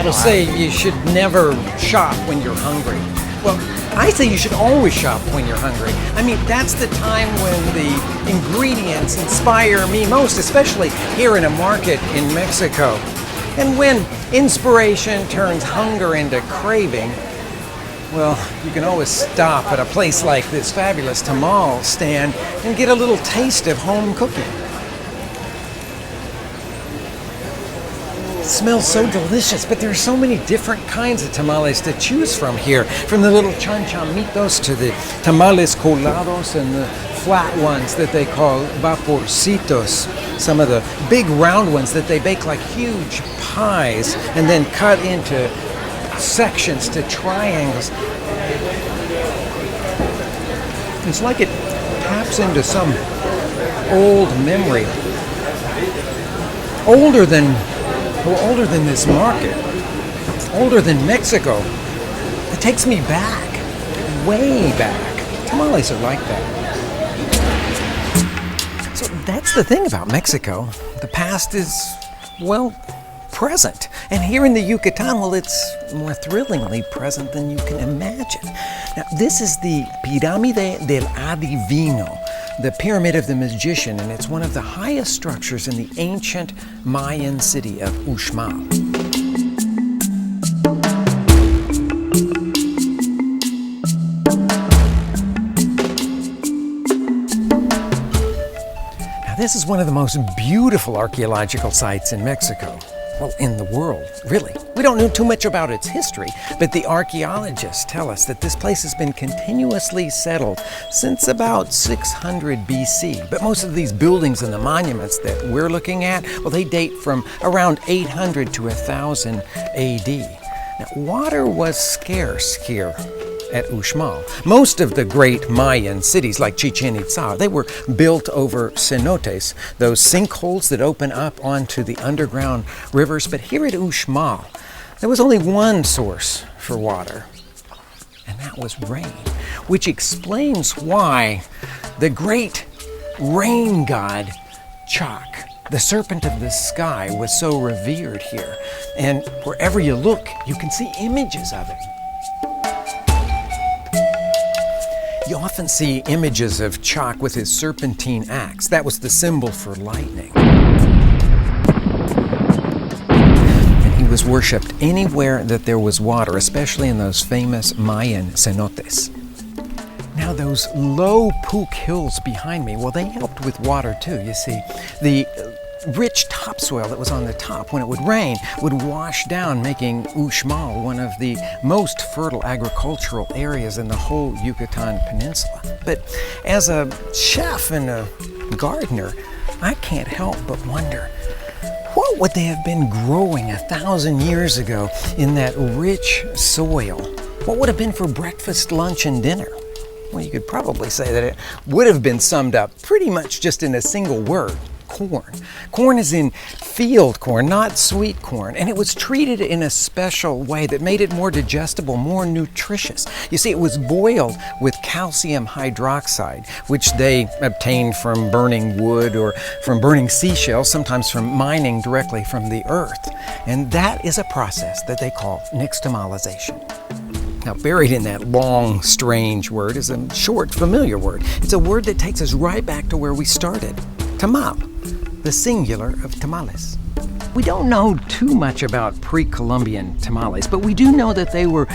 People say you should never shop when you're hungry. Well, I say you should always shop when you're hungry. I mean, that's the time when the ingredients inspire me most, especially here in a market in Mexico. And when inspiration turns hunger into craving, well, you can always stop at a place like this fabulous tamal stand and get a little taste of home cooking. It smells so delicious, but there are so many different kinds of tamales to choose from here. From the little chanchamitos to the Tamales Colados and the flat ones that they call vaporcitos. Some of the big round ones that they bake like huge pies and then cut into sections to triangles. It's like it taps into some old memory. Older than this market, older than Mexico. It takes me back, way back. Tamales are like that. So that's the thing about Mexico. The past is, well, present. And here in the Yucatan, well, it's more thrillingly present than you can imagine. Now, this is the Pirámide del Adivino, the Pyramid of the Magician, and it's one of the highest structures in the ancient Mayan city of Uxmal. Now, this is one of the most beautiful archaeological sites in Mexico. Well, in the world, really. We don't know too much about its history, but the archaeologists tell us that this place has been continuously settled since about 600 BC. But most of these buildings and the monuments that we're looking at, well, they date from around 800 to 1000 AD. Now, water was scarce here at Uxmal. Most of the great Mayan cities like Chichen Itza, they were built over cenotes, those sinkholes that open up onto the underground rivers. But here at Uxmal, there was only one source for water, and that was rain, which explains why the great rain god Chak, the serpent of the sky, was so revered here. And wherever you look, you can see images of it. You often see images of Chak with his serpentine axe. That was the symbol for lightning. And he was worshipped anywhere that there was water, especially in those famous Mayan cenotes. Now those low Pook hills behind me, well, they helped with water too, you see. The rich topsoil that was on the top, when it would rain, would wash down, making Uxmal one of the most fertile agricultural areas in the whole Yucatan Peninsula. But as a chef and a gardener, I can't help but wonder, what would they have been growing 1,000 years ago in that rich soil? What would have been for breakfast, lunch, and dinner? Well, you could probably say that it would have been summed up pretty much just in a single word: corn. Corn is in field corn, not sweet corn, and it was treated in a special way that made it more digestible, more nutritious. You see, it was boiled with calcium hydroxide, which they obtained from burning wood or from burning seashells, sometimes from mining directly from the earth. And that is a process that they call nixtamalization. Now, buried in that long, strange word is a short, familiar word. It's a word that takes us right back to where we started: tamal, the singular of tamales. We don't know too much about pre-Columbian tamales, but we do know that they were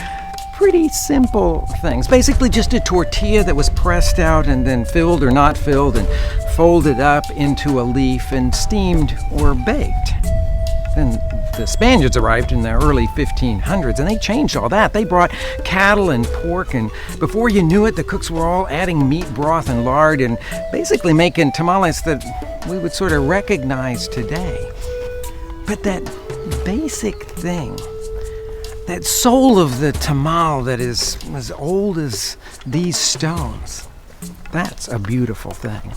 pretty simple things. Basically just a tortilla that was pressed out and then filled or not filled and folded up into a leaf and steamed or baked. Then the Spaniards arrived in the early 1500s, and they changed all that. They brought cattle and pork, and before you knew it, the cooks were all adding meat broth and lard and basically making tamales that we would sort of recognize today. But that basic thing, that soul of the tamal that is as old as these stones, that's a beautiful thing.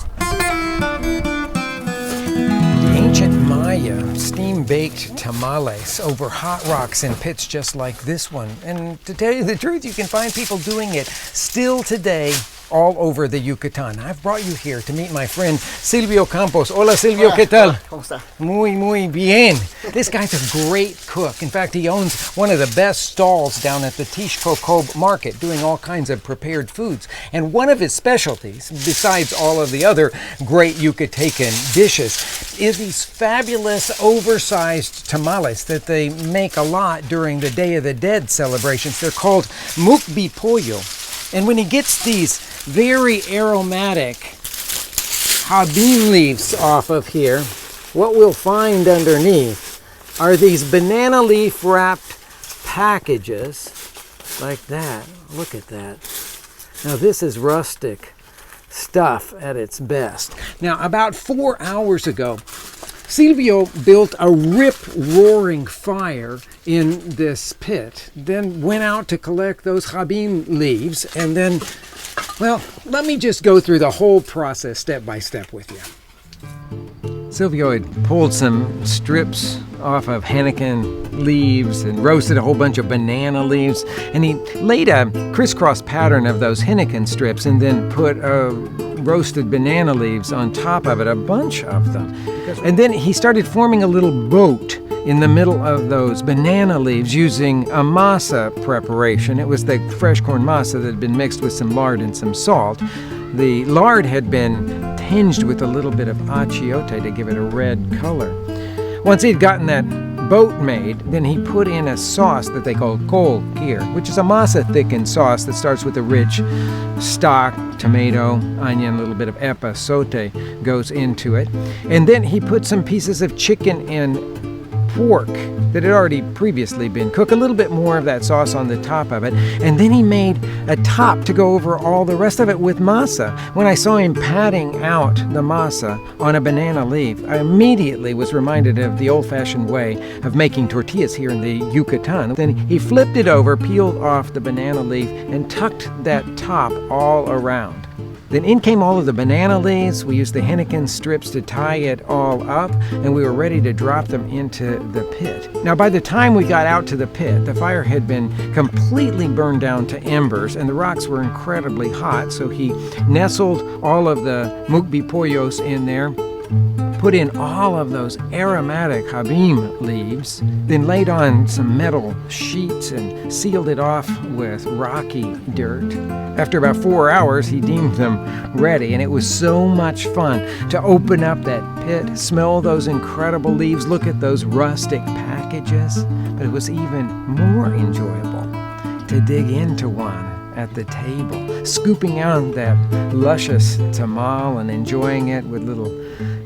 Ancient Maya steam-baked tamales over hot rocks in pits just like this one. And to tell you the truth, you can find people doing it still today all over the Yucatan. I've brought you here to meet my friend Silvio Campos. Hola Silvio, ¿qué tal? ¿Cómo está? Muy bien. This guy's a great cook. In fact, he owns one of the best stalls down at the Tishkokob market doing all kinds of prepared foods. And one of his specialties, besides all of the other great Yucatecan dishes, is these fabulous oversized tamales that they make a lot during the Day of the Dead celebrations. They're called inmuchipollo. And when he gets these very aromatic habin leaves off of here, what we'll find underneath are these banana leaf wrapped packages like that. Look at that. Now this is rustic stuff at its best. Now about 4 hours ago, Silvio built a rip-roaring fire in this pit, then went out to collect those habin leaves, and then, well, let me just go through the whole process step by step with you. Silvio had pulled some strips off of henequen leaves and roasted a whole bunch of banana leaves, and he laid a crisscross pattern of those henequen strips and then put roasted banana leaves on top of it, a bunch of them. And then he started forming a little boat in the middle of those banana leaves using a masa preparation. It was the fresh corn masa that had been mixed with some lard and some salt. The lard had been tinged with a little bit of achiote to give it a red color. Once he'd gotten that boat made, then he put in a sauce that they call col kir, which is a masa thickened sauce that starts with a rich stock, tomato, onion, a little bit of epazote goes into it. And then he put some pieces of chicken and pork that had already previously been cooked, a little bit more of that sauce on the top of it, and then he made a top to go over all the rest of it with masa. When I saw him patting out the masa on a banana leaf, I immediately was reminded of the old-fashioned way of making tortillas here in the Yucatan. Then he flipped it over, peeled off the banana leaf, and tucked that top all around. Then in came all of the banana leaves. We used the henequen strips to tie it all up, and we were ready to drop them into the pit. Now, by the time we got out to the pit, the fire had been completely burned down to embers, and the rocks were incredibly hot, so he nestled all of the mukbipollos in there, put in all of those aromatic habim leaves, then laid on some metal sheets and sealed it off with rocky dirt. After about 4 hours, he deemed them ready, and it was so much fun to open up that pit, smell those incredible leaves, look at those rustic packages. But it was even more enjoyable to dig into one at the table, scooping out that luscious tamal and enjoying it with little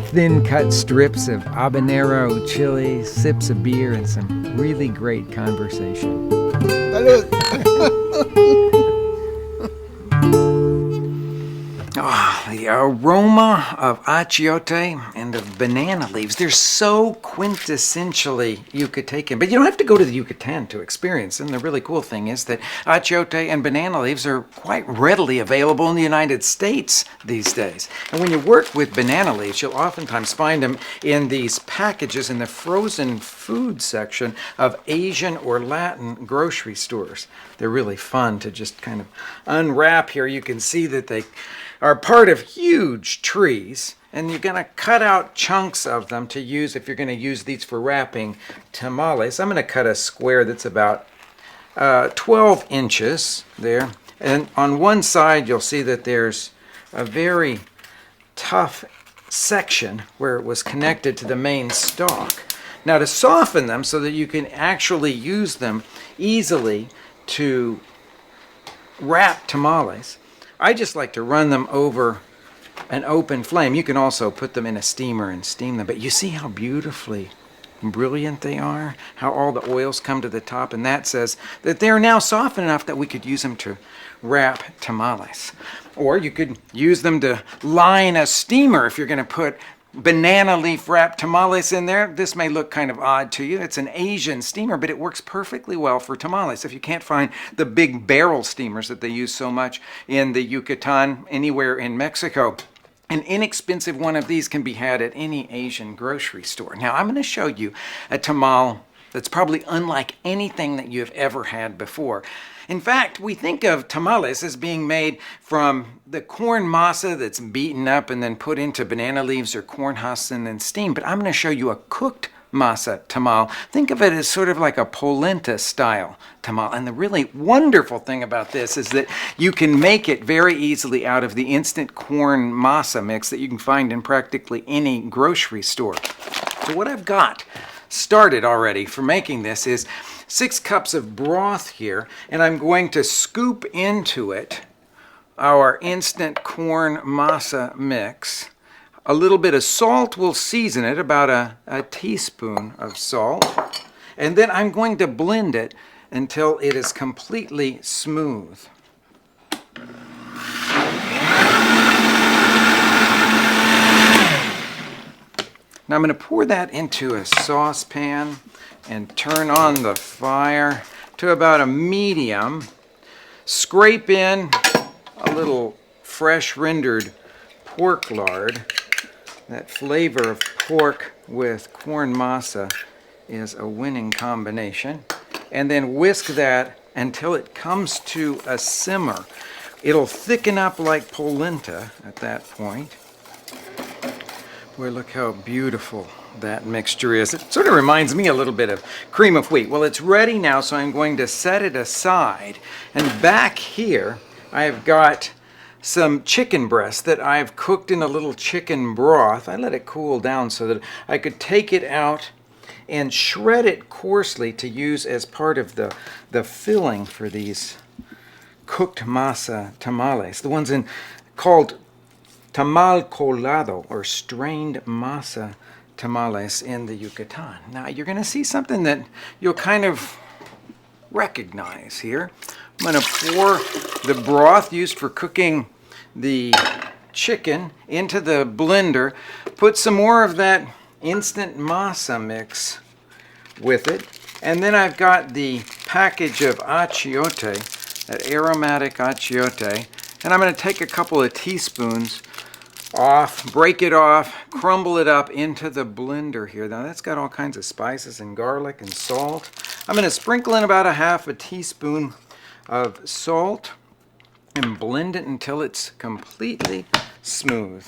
thin-cut strips of habanero chili, sips of beer, and some really great conversation. Salud. The aroma of achiote and of banana leaves, they're so quintessentially Yucatecan. But you don't have to go to the Yucatan to experience them. The really cool thing is that achiote and banana leaves are quite readily available in the United States these days. And when you work with banana leaves, you'll oftentimes find them in these packages in the frozen food section of Asian or Latin grocery stores. They're really fun to just kind of unwrap here. You can see that they are part of huge trees, and you're going to cut out chunks of them to use if you're going to use these for wrapping tamales. I'm going to cut a square that's about 12 inches there, and on one side you'll see that there's a very tough section where it was connected to the main stalk. Now, to soften them so that you can actually use them easily to wrap tamales, I just like to run them over an open flame. You can also put them in a steamer and steam them, but you see how beautifully brilliant they are, how all the oils come to the top, and that says that they're now soft enough that we could use them to wrap tamales. Or you could use them to line a steamer if you're going to put banana leaf wrapped tamales in there. This may look kind of odd to you. It's an Asian steamer, but it works perfectly well for tamales. If you can't find the big barrel steamers that they use so much in the Yucatan, anywhere in Mexico, an inexpensive one of these can be had at any Asian grocery store. Now, I'm going to show you a tamal that's probably unlike anything that you have ever had before. In fact, we think of tamales as being made from the corn masa that's beaten up and then put into banana leaves or corn husks and then steamed. But I'm going to show you a cooked masa tamal. Think of it as sort of like a polenta style tamal. And the really wonderful thing about this is that you can make it very easily out of the instant corn masa mix that you can find in practically any grocery store. So what I've got started already for making this is 6 cups of broth here, and I'm going to scoop into it our instant corn masa mix. A little bit of salt will season it, about a teaspoon of salt. And then I'm going to blend it until it is completely smooth. Now I'm going to pour that into a saucepan and turn on the fire to about a medium. Scrape in a little fresh rendered pork lard. That flavor of pork with corn masa is a winning combination. And then whisk that until it comes to a simmer. It'll thicken up like polenta at that point. Boy, look how beautiful that mixture is. It sort of reminds me a little bit of cream of wheat. Well, it's ready now, so I'm going to set it aside. And back here, I've got some chicken breast that I've cooked in a little chicken broth. I let it cool down so that I could take it out and shred it coarsely to use as part of the filling for these cooked masa tamales. The ones called Tamales Colados, or strained masa tamales in the Yucatan. Now you're going to see something that you'll kind of recognize here. I'm going to pour the broth used for cooking the chicken into the blender, put some more of that instant masa mix with it, and then I've got the package of achiote, that aromatic achiote, and I'm going to take a couple of teaspoons off, break it off, crumble it up into the blender here. Now that's got all kinds of spices and garlic and salt. I'm going to sprinkle in about a half a teaspoon of salt and blend it until it's completely smooth.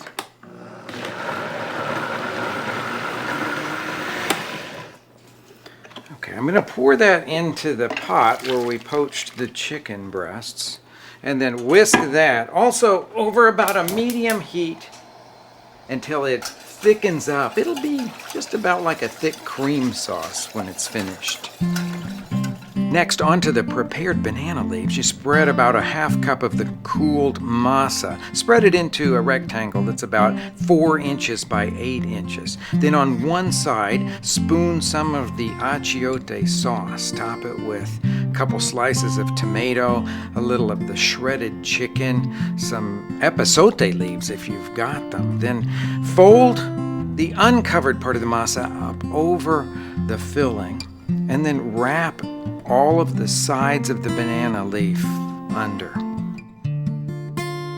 Okay, I'm going to pour that into the pot where we poached the chicken breasts and then whisk that also over about a medium heat until it thickens up. It'll be just about like a thick cream sauce when it's finished. Next, onto the prepared banana leaves, you spread about a half cup of the cooled masa. Spread it into a rectangle that's about 4 inches by 8 inches. Then on one side, spoon some of the achiote sauce. Top it with a couple slices of tomato, a little of the shredded chicken, some epazote leaves if you've got them. Then fold the uncovered part of the masa up over the filling, and then wrap all of the sides of the banana leaf under.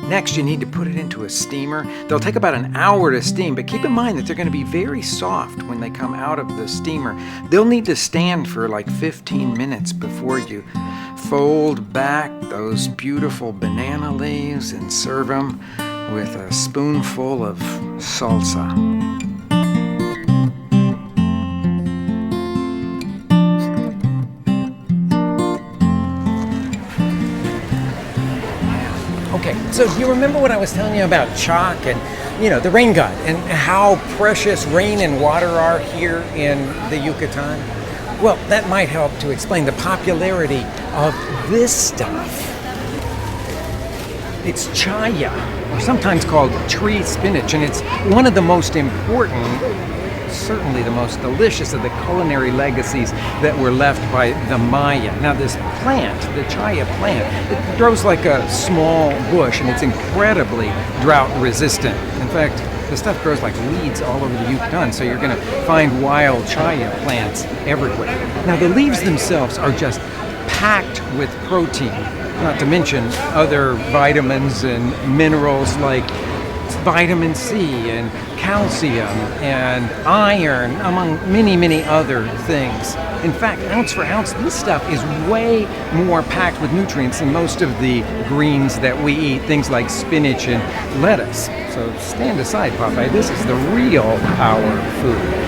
Next, you need to put it into a steamer. They'll take about an hour to steam, but keep in mind that they're going to be very soft when they come out of the steamer. They'll need to stand for like 15 minutes before you fold back those beautiful banana leaves and serve them with a spoonful of salsa. Okay, so you remember what I was telling you about chalk and, you know, the rain god and how precious rain and water are here in the Yucatan? Well, that might help to explain the popularity of this stuff. It's chaya, or sometimes called tree spinach, and it's one of the most important, certainly the most delicious of the culinary legacies that were left by the Maya. Now this plant, the chaya plant, it grows like a small bush and it's incredibly drought resistant. In fact, the stuff grows like weeds all over the Yucatan, so you're going to find wild chaya plants everywhere. Now the leaves themselves are just packed with protein, not to mention other vitamins and minerals like vitamin C and calcium and iron, among many, many other things. In fact, ounce for ounce, this stuff is way more packed with nutrients than most of the greens that we eat, things like spinach and lettuce. So stand aside, Popeye. This is the real power food.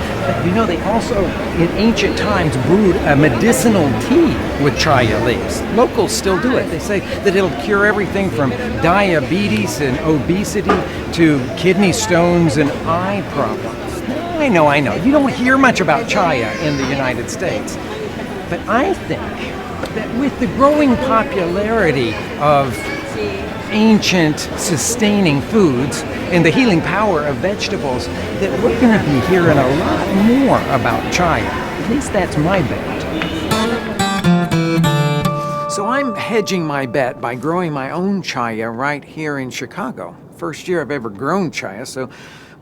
You know, they also, in ancient times, brewed a medicinal tea with chaya leaves. Locals still do it. They say that it'll cure everything from diabetes and obesity to kidney stones and eye problems. I know. You don't hear much about chaya in the United States. But I think that with the growing popularity of ancient sustaining foods and the healing power of vegetables, that we're going to be hearing a lot more about chaya. At least that's my bet. So I'm hedging my bet by growing my own chaya right here in Chicago. First year I've ever grown chaya, so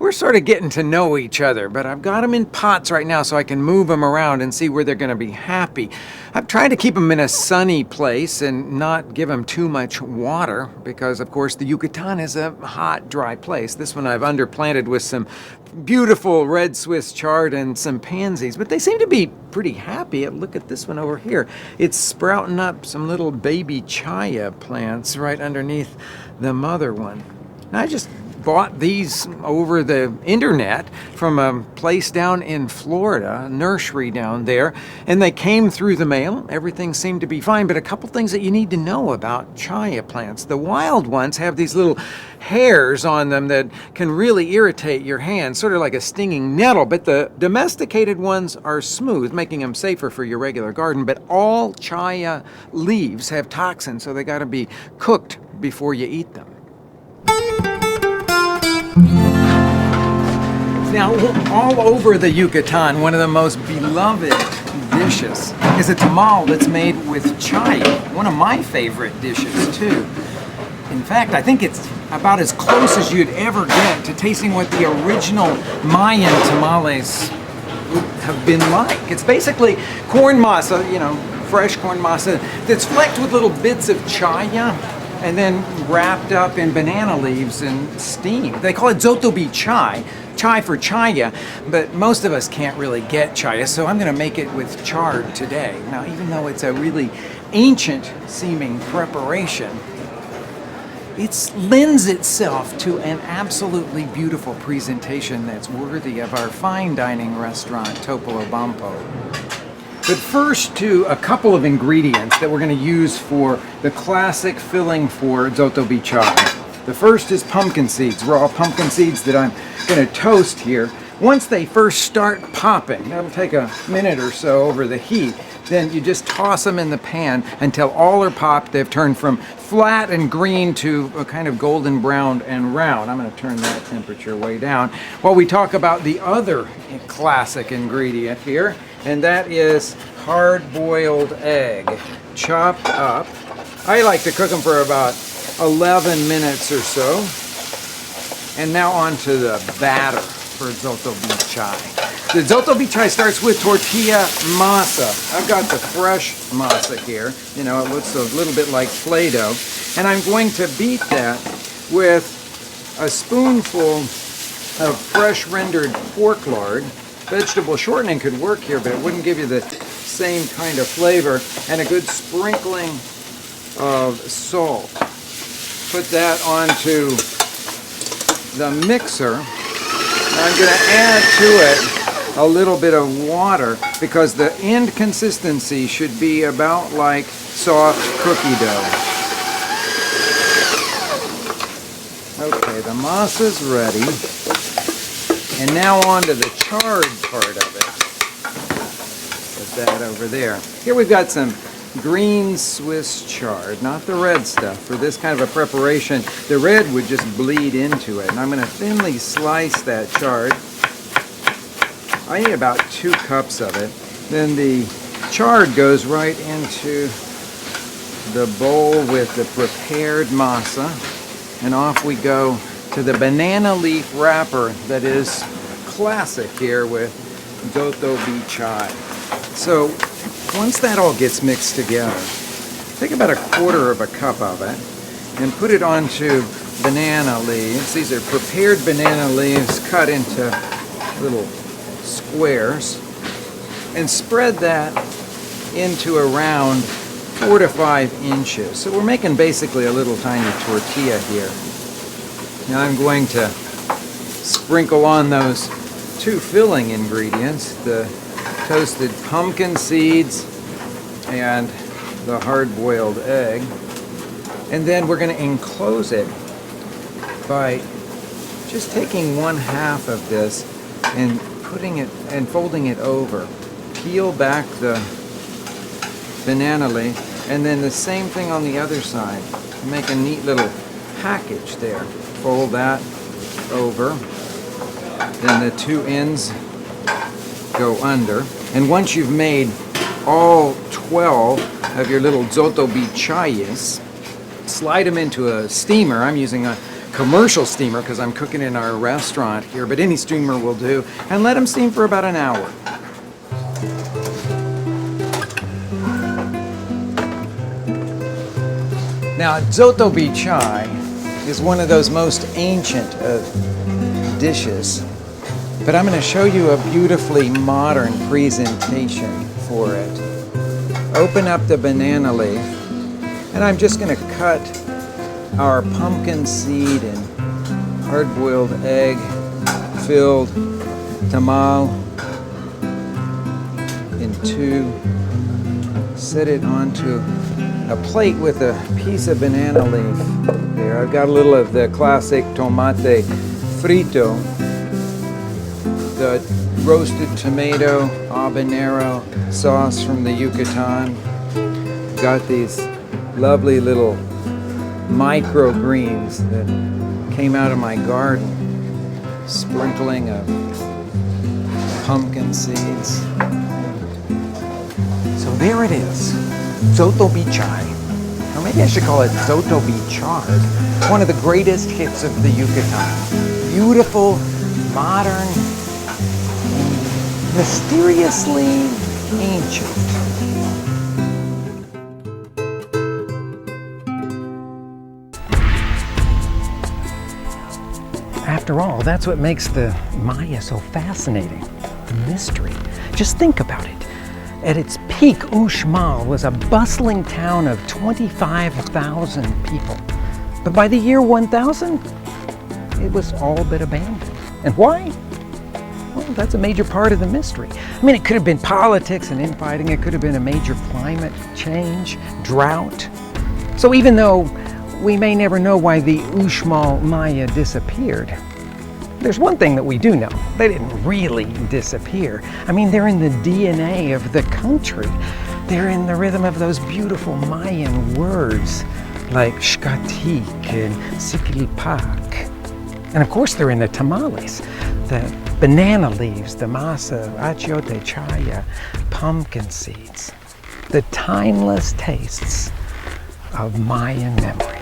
we're sort of getting to know each other, but I've got them in pots right now so I can move them around and see where they're going to be happy. I've tried to keep them in a sunny place and not give them too much water because, of course, the Yucatan is a hot, dry place. This one I've underplanted with some beautiful red Swiss chard and some pansies, but they seem to be pretty happy. Look at this one over here. It's sprouting up some little baby chaya plants right underneath the mother one. Now, I just bought these over the internet from a place down in Florida, a nursery down there, and they came through the mail. Everything seemed to be fine, but a couple things that you need to know about chaya plants. The wild ones have these little hairs on them that can really irritate your hands, sort of like a stinging nettle, but the domesticated ones are smooth, making them safer for your regular garden. But all chaya leaves have toxins, so they got to be cooked before you eat them. Now, all over the Yucatan, one of the most beloved dishes is a tamal that's made with chaya, one of my favorite dishes, too. In fact, I think it's about as close as you'd ever get to tasting what the original Mayan tamales would have been like. It's basically corn masa, fresh corn masa, that's flecked with little bits of chaya and then wrapped up in banana leaves and steamed. They call it zotobi chai for chaya, but most of us can't really get chaya, so I'm going to make it with chard today. Now, even though it's a really ancient-seeming preparation, it lends itself to an absolutely beautiful presentation that's worthy of our fine dining restaurant, Topolobampo. But first, to a couple of ingredients that we're going to use for the classic filling for zotobi chai. The first is pumpkin seeds, raw pumpkin seeds that I'm going to toast here. Once they first start popping, that'll take a minute or so over the heat, then you just toss them in the pan until all are popped. They've turned from flat and green to a kind of golden brown and round. I'm going to turn that temperature way down while we talk about the other classic ingredient here, and that is hard-boiled egg, chopped up. I like to cook them for about 11 minutes or so. And now on to the batter for zotobi chai. The zotobi chai starts with tortilla masa. I've got the fresh masa here. It looks a little bit like Play-Doh. And I'm going to beat that with a spoonful of fresh rendered pork lard. Vegetable shortening could work here, but it wouldn't give you the same kind of flavor. And a good sprinkling of salt. Put that onto the mixer. I'm going to add to it a little bit of water because the end consistency should be about like soft cookie dough. Okay, the masa's ready. And now on to the chard part of it. Put that over there. Here we've got some green Swiss chard, not the red stuff. For this kind of a preparation, the red would just bleed into it. And I'm going to thinly slice that chard. I need about 2 cups of it. Then the chard goes right into the bowl with the prepared masa. And off we go to the banana leaf wrapper that is classic here with zotobi chai. So once that all gets mixed together, take about 1/4 of a cup of it and put it onto banana leaves. These are prepared banana leaves cut into little squares, and spread that into around 4 to 5 inches. So we're making basically a little tiny tortilla here. Now I'm going to sprinkle on those 2 filling ingredients, the toasted pumpkin seeds and the hard-boiled egg. And then we're going to enclose it by just taking 1/2 of this and putting it and folding it over. Peel back the banana leaf, and then the same thing on the other side. Make a neat little package there. Fold that over. Then the 2 ends go under. And once you've made all 12 of your little zotobichayes, slide them into a steamer. I'm using a commercial steamer because I'm cooking in our restaurant here, but any steamer will do. And let them steam for about an hour. Now, zotobichay is one of those most ancient of dishes, but I'm going to show you a beautifully modern presentation for it. Open up the banana leaf, and I'm just going to cut our pumpkin seed and hard-boiled egg filled tamal in 2. Set it onto a plate with a piece of banana leaf there. I've got a little of the classic tomate frito, the roasted tomato habanero sauce from the Yucatan. Got these lovely little microgreens that came out of my garden. Sprinkling of pumpkin seeds. So there it is, zotobichay. Or maybe I should call it zotobichard, one of the greatest hits of the Yucatan. Beautiful, modern, mysteriously ancient. After all, that's what makes the Maya so fascinating, the mystery. Just think about it. At its peak, Uxmal was a bustling town of 25,000 people. But by the year 1000, it was all but abandoned. And why? Well, that's a major part of the mystery. I mean, it could have been politics and infighting. It could have been a major climate change, drought. So even though we may never know why the Uxmal Maya disappeared, there's one thing that we do know. They didn't really disappear. I mean, they're in the DNA of the country. They're in the rhythm of those beautiful Mayan words like shkatik and sikilpak. And of course, they're in the tamales, the banana leaves, the masa, achiote-seasoned, pumpkin seeds, the timeless tastes of Mayan memory.